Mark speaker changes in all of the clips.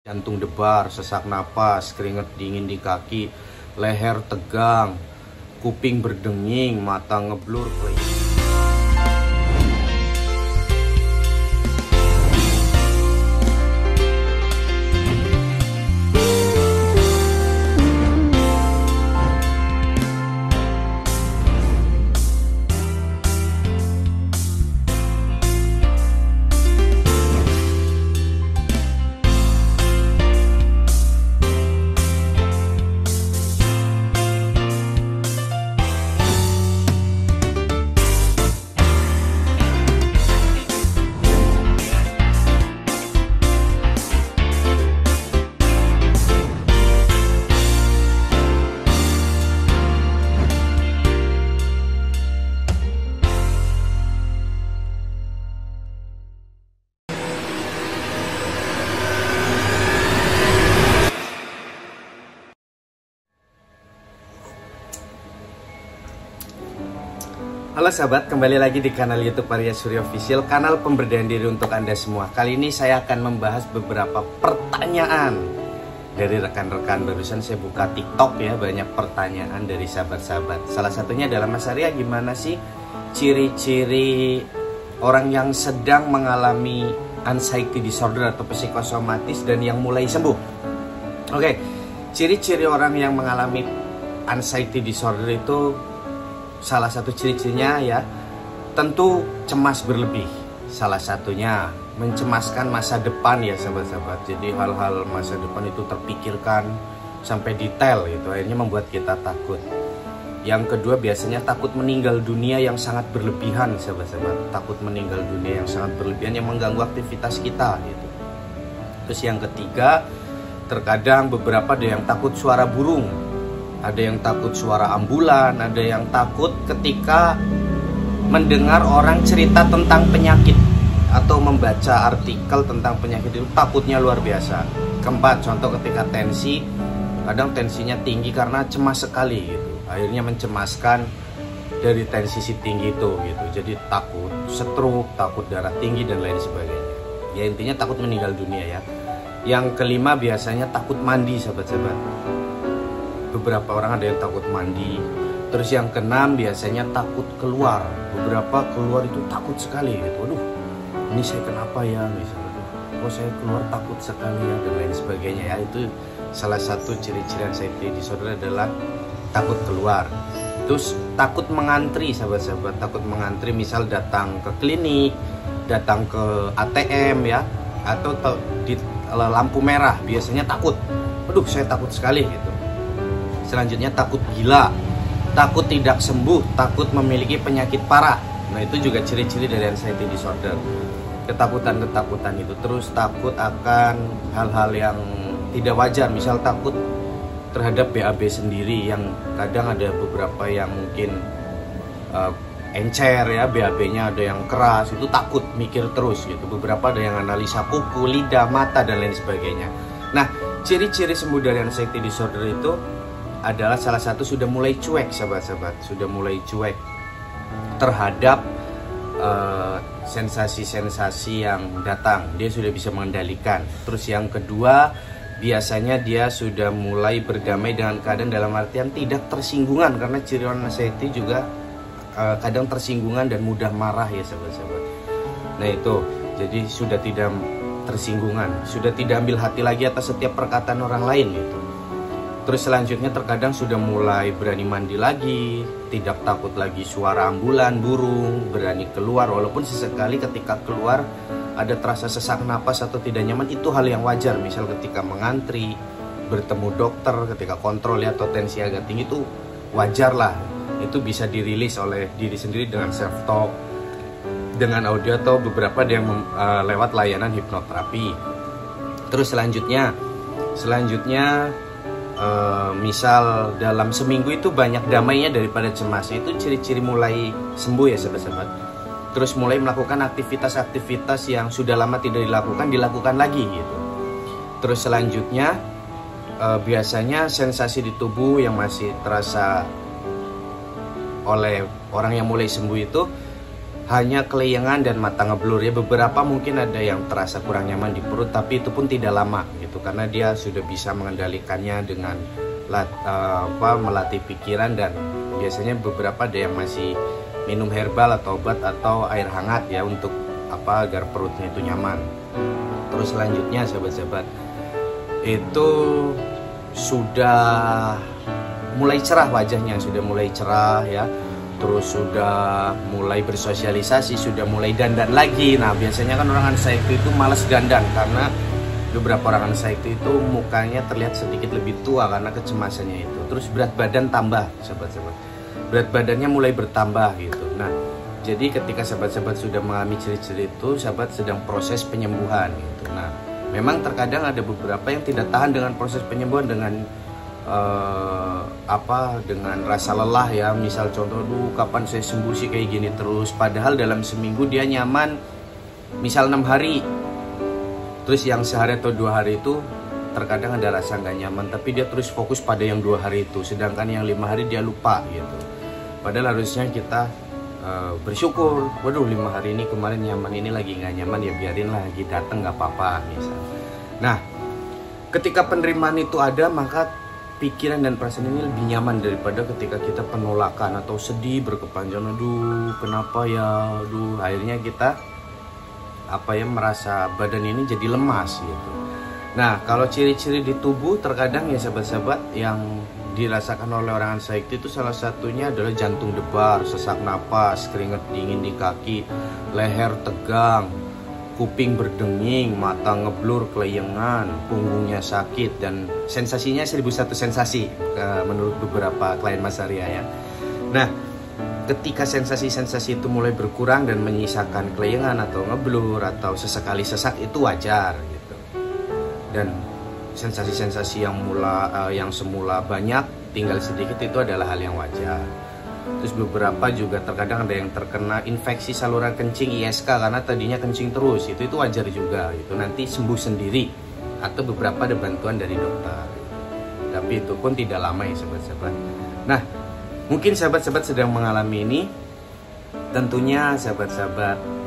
Speaker 1: Jantung debar, sesak napas, keringat dingin di kaki, leher tegang, kuping berdenging, mata ngeblur. Halo sahabat, kembali lagi di kanal YouTube Arya Surya Official, kanal pemberdayaan diri untuk Anda semua. Kali ini saya akan membahas beberapa pertanyaan dari rekan-rekan. Barusan saya buka TikTok ya, banyak pertanyaan dari sahabat-sahabat. Salah satunya adalah, Mas Arya, gimana sih ciri-ciri orang yang sedang mengalami anxiety disorder atau psikosomatis dan yang mulai sembuh? Oke, ciri-ciri orang yang mengalami anxiety disorder itu salah satu ciri-cirinya ya tentu cemas berlebih. Salah satunya mencemaskan masa depan ya sahabat-sahabat. Jadi hal-hal masa depan itu terpikirkan sampai detail itu akhirnya membuat kita takut. Yang kedua biasanya takut meninggal dunia yang sangat berlebihan sahabat-sahabat. Takut meninggal dunia yang sangat berlebihan yang mengganggu aktivitas kita gitu. Terus yang ketiga, terkadang beberapa ada yang takut suara burung, ada yang takut suara ambulan, ada yang takut ketika mendengar orang cerita tentang penyakit atau membaca artikel tentang penyakit itu takutnya luar biasa. Keempat, contoh ketika tensi, kadang tensinya tinggi karena cemas sekali gitu. Akhirnya mencemaskan dari tensi si tinggi itu gitu. Jadi takut stroke, takut darah tinggi dan lain sebagainya. Ya intinya takut meninggal dunia ya. Yang kelima biasanya takut mandi sahabat-sahabat. Beberapa orang ada yang takut mandi. Terus yang keenam biasanya takut keluar. Beberapa keluar itu takut sekali gitu. Aduh, ini saya kenapa ya misalnya. Kok saya keluar takut sekali ya dan lain sebagainya ya. Itu salah satu ciri-ciri anxiety disorder adalah takut keluar. Terus takut mengantri sahabat-sahabat. Takut mengantri misal datang ke klinik, datang ke ATM ya, atau di lampu merah biasanya takut. Aduh, saya takut sekali gitu. Selanjutnya takut gila, takut tidak sembuh, takut memiliki penyakit parah. Nah itu juga ciri-ciri dari anxiety disorder. Ketakutan-ketakutan itu. Terus takut akan hal-hal yang tidak wajar. Misal takut terhadap BAB sendiri, yang kadang ada beberapa yang mungkin encer ya, BAB-nya ada yang keras, itu takut mikir terus gitu. Beberapa ada yang analisa kuku, lidah, mata dan lain sebagainya. Nah ciri-ciri sembuh dari anxiety disorder itu adalah salah satu sudah mulai cuek sahabat-sahabat, sudah mulai cuek terhadap sensasi-sensasi yang datang, dia sudah bisa mengendalikan. Terus yang kedua biasanya dia sudah mulai berdamai dengan keadaan dalam artian tidak tersinggungan, karena ciri orang anxiety juga kadang tersinggungan dan mudah marah ya sahabat-sahabat. Nah itu jadi sudah tidak tersinggungan, sudah tidak ambil hati lagi atas setiap perkataan orang lain gitu. Terus selanjutnya terkadang sudah mulai berani mandi lagi, tidak takut lagi suara ambulan, burung, berani keluar. Walaupun sesekali ketika keluar ada terasa sesak napas atau tidak nyaman, itu hal yang wajar. Misal ketika mengantri, bertemu dokter, ketika kontrol ya, atau tensi agak tinggi, itu wajar lah. Itu bisa dirilis oleh diri sendiri dengan self-talk, dengan audio atau beberapa yang lewat layanan hipnoterapi. Terus selanjutnya misal dalam seminggu itu banyak damainya daripada cemas. Itu ciri-ciri mulai sembuh ya sahabat-sahabat. Terus mulai melakukan aktivitas-aktivitas yang sudah lama tidak dilakukan lagi gitu. Terus selanjutnya biasanya sensasi di tubuh yang masih terasa oleh orang yang mulai sembuh itu hanya kelayangan dan mata ngeblur ya. Beberapa mungkin ada yang terasa kurang nyaman di perut, tapi itu pun tidak lama gitu, karena dia sudah bisa mengendalikannya dengan melatih pikiran. Dan biasanya beberapa ada yang masih minum herbal atau obat atau air hangat ya, untuk agar perutnya itu nyaman. Terus selanjutnya sahabat-sahabat, itu sudah mulai cerah wajahnya, sudah mulai cerah ya. Terus sudah mulai bersosialisasi, sudah mulai dandan lagi. Nah biasanya kan orang anxiety itu malas dandan, karena beberapa orang anxiety itu mukanya terlihat sedikit lebih tua karena kecemasannya itu. Terus berat badan tambah, sahabat-sahabat. Berat badannya mulai bertambah gitu. Nah jadi ketika sahabat-sahabat sudah mengalami ciri-ciri itu, sahabat sedang proses penyembuhan gitu. Nah memang terkadang ada beberapa yang tidak tahan dengan proses penyembuhan dengan dengan rasa lelah ya. Misal contoh, kapan saya sembuh sih kayak gini terus, padahal dalam seminggu dia nyaman misal 6 hari, terus yang sehari atau 2 hari itu terkadang ada rasa nggak nyaman, tapi dia terus fokus pada yang 2 hari itu, sedangkan yang 5 hari dia lupa gitu. Padahal harusnya kita bersyukur, waduh 5 hari ini kemarin nyaman, ini lagi nggak nyaman, ya biarin lagi datang nggak apa-apa misal. Nah ketika penerimaan itu ada, maka pikiran dan perasaan ini lebih nyaman daripada ketika kita penolakan atau sedih berkepanjangan. Aduh kenapa ya, aduh akhirnya kita merasa badan ini jadi lemas gitu. Nah kalau ciri-ciri di tubuh terkadang ya sahabat-sahabat yang dirasakan oleh orang anxiety itu salah satunya adalah jantung debar, sesak napas, keringat dingin di kaki, leher tegang, kuping berdenging, mata ngeblur, kelayangan, punggungnya sakit, dan sensasinya 1001 sensasi menurut beberapa klien Mas Arya ya. Nah ketika sensasi-sensasi itu mulai berkurang dan menyisakan kelayangan atau ngeblur atau sesekali sesak, itu wajar gitu. Dan sensasi-sensasi yang semula banyak tinggal sedikit, itu adalah hal yang wajar. Terus beberapa juga terkadang ada yang terkena infeksi saluran kencing ISK karena tadinya kencing terus, itu wajar juga itu, nanti sembuh sendiri atau beberapa ada bantuan dari dokter, tapi itu pun tidak lama ya sahabat-sahabat. Nah mungkin sahabat-sahabat sedang mengalami ini, tentunya sahabat-sahabat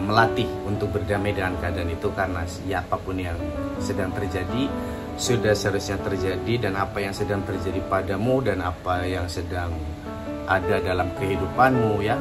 Speaker 1: melatih untuk berdamai dengan keadaan itu, karena ya apapun yang sedang terjadi sudah seharusnya terjadi, dan apa yang sedang terjadi padamu dan apa yang sedang ada dalam kehidupanmu ya,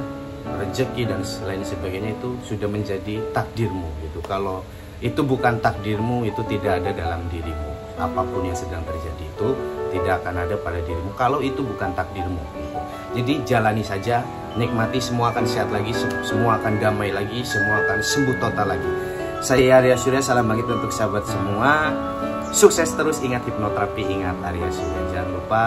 Speaker 1: rezeki dan lain sebagainya, itu sudah menjadi takdirmu gitu. Kalau itu bukan takdirmu, itu tidak ada dalam dirimu. Apapun yang sedang terjadi itu tidak akan ada pada dirimu kalau itu bukan takdirmu gitu. Jadi jalani saja, nikmati, semua akan sehat lagi, semua akan damai lagi, semua akan sembuh total lagi. Saya Arya Surya, salam bangkit untuk sahabat semua. Sukses terus, ingat hipnoterapi, ingat Arya Surya. Jangan lupa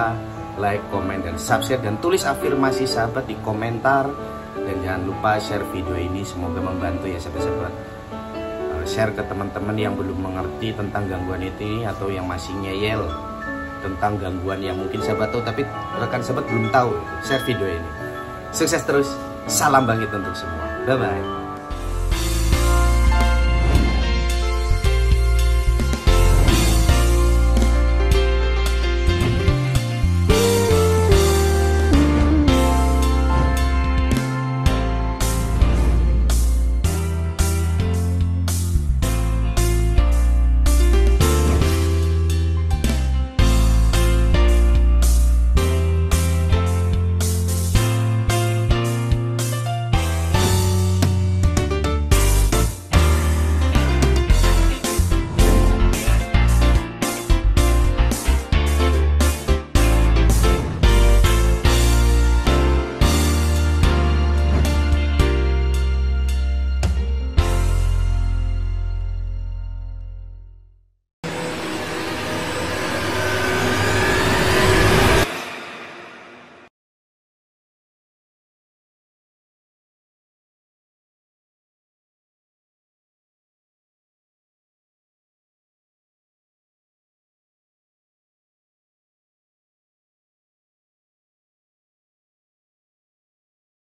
Speaker 1: like, komen, dan subscribe, dan tulis afirmasi sahabat di komentar. Dan jangan lupa share video ini, semoga membantu ya sahabat-sahabat. Share ke teman-teman yang belum mengerti tentang gangguan ini, atau yang masih ngeyel tentang gangguan yang mungkin sahabat tahu tapi rekan sahabat belum tahu. Share video ini. Sukses terus, salam bangkit untuk semua. Bye bye.